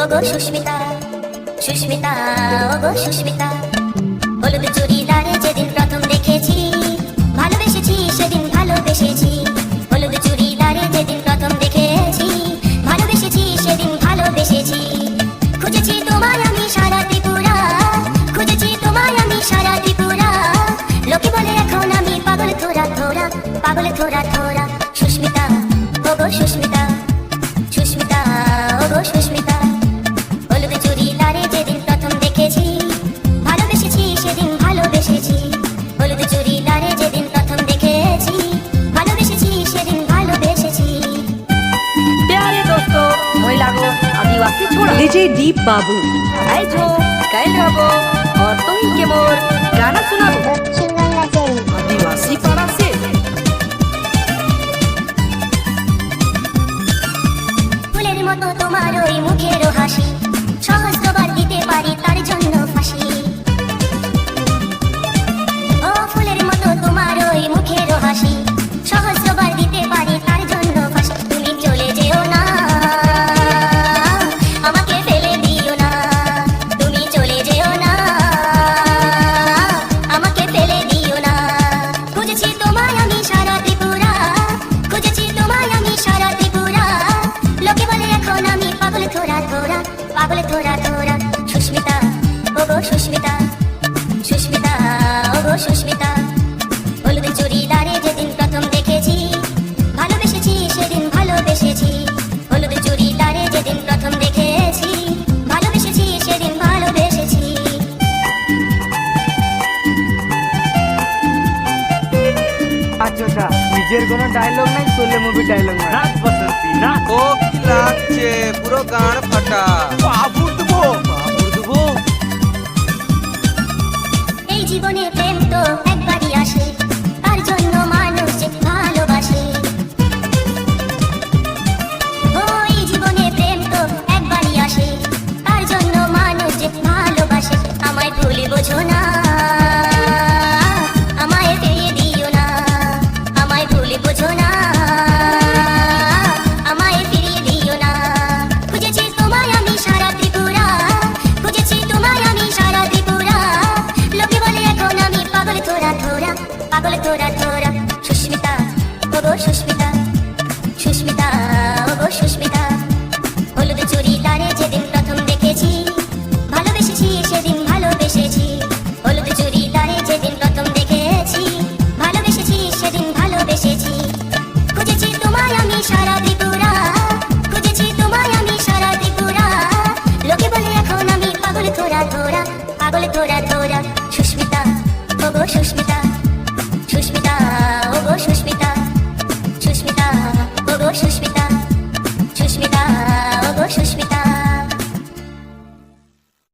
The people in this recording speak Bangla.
ওগো সুস্মিতা, সুস্মিতা, ওগো সুস্মিতা। হলুদ চুড়িদারে যেদিন প্রথম দেখেছি, ভালোবেসেছি সেদিন ভালোবেসেছি। হলুদ চুড়িদারে যেদিন প্রথম দেখেছি, ভালোবেসেছি সেদিন ভালোবেসেছি। খুঁজেছি তোমায় আমি সারা ত্রিপুরা, খুঁজেছি তোমায় আমি সারা ত্রিপুরা। লোকে বলে এখন আমি পাগল থোড়া থোড়া, পাগল থোড়া থোড়া। সুস্মিতা, ওগো সুস্মিতা, সুস্মিতা, ওগো সুস্মিতা। হলুদ চুড়িদারে যেদিন প্রথম দেখেছি, ভালোবেসেছি সেদিন ভালোবেসেছি। হলুদ চুড়িদারে যেদিন প্রথম দেখেছি, ভালোবেসেছি সেদিন ভালোবেসেছি। प्यारे दोस्तों, মই লাগো আদিবাসী ছোড়া DJ Deep Babu। আইছো কাইল হবো और तुम के मोर गाना सुनाबो आदिवासी पाड़ा से। ফুলের মতো তোমার ওই মুখের হাসি, সহস্রবার দিতে পারি তার জন্য ফাঁসি। ও ফুলের মতো তোমার ওই মুখের হাসি, সহস্রবার দিতে পারি তার জন্য ফাঁসি। তুমি চলে যেও না, আমাকে ফেলে দিও না। তুমি চলে যেও না, আমাকে ফেলে দিও না। খুঁজেছি তোমায় আমি সারা ত্রিপুরা, খুঁজেছি তোমায় আমি সারা ত্রিপুরা। লোকে বলে এখন আমি পাগল থোড়া থোড়া, পাগল থোড়া থোড়া। সুস্মিতা, ওগো সুস্মিতা, সুস্মিতা, ওগো সুস্মিতা। হলুদ চুড়িদারে যেদিন প্রথম দেখেছি, ভালোবেসেছি সেদিন ভালোবেসেছি। হলুদ চুড়িদারে যেদিন প্রথম দেখেছি, ভালোবেসেছি সেদিন ভালোবেসেছি। আচ্ছা নিজের কোনো ডায়লগ নাই, সোলে মুভি ডায়লগ নাই। নাচ বসন্তি না ও কি লাগছে, পুরো গান ফাটা। বাবুর দেবো বাবুর দেবো। এই জীবনে প্রেম তো একবারই আসে, তার জন্য মানুষ যে ভালোবাসে। ও এই জীবনে প্রেম তো একবারই আসে, তার জন্য মানুষ যে ভালোবাসে। আমায় ভুল বোঝো না, আমায় ফিরিয়ে দিও না। আমায় ভুল বোঝো না, আমায় ফিরিয়ে দিও না। খুঁজেছি তোমায় আমি সারা ত্রিপুরা, খুঁজেছি তোমায় আমি সারা ত্রিপুরা। লোকে বলে এখন আমি পাগল থোড়া থোড়া, পাগল থোড়া থোড়া। সুস্মিতা, ওগো সুস্মিতা, সুস্মিতা, ওগো সুস্মিতা। হলুদ চুড়িদারে যেদিন প্রথম দেখেছি, ভালোবেসেছি সেদিন ভালোবেসেছি। হলুদ চুড়িদারে যেদিন প্রথম দেখেছি, ভালোবেসেছি সেদিন ভালোবেসেছি। খুঁজেছি তোমায় আমি সারা ত্রিপুরা, খুঁজেছি তোমায় আমি সারা ত্রিপুরা। লোকে বলে এখন আমি পাগল থোড়া থোড়া, পাগল থোড়া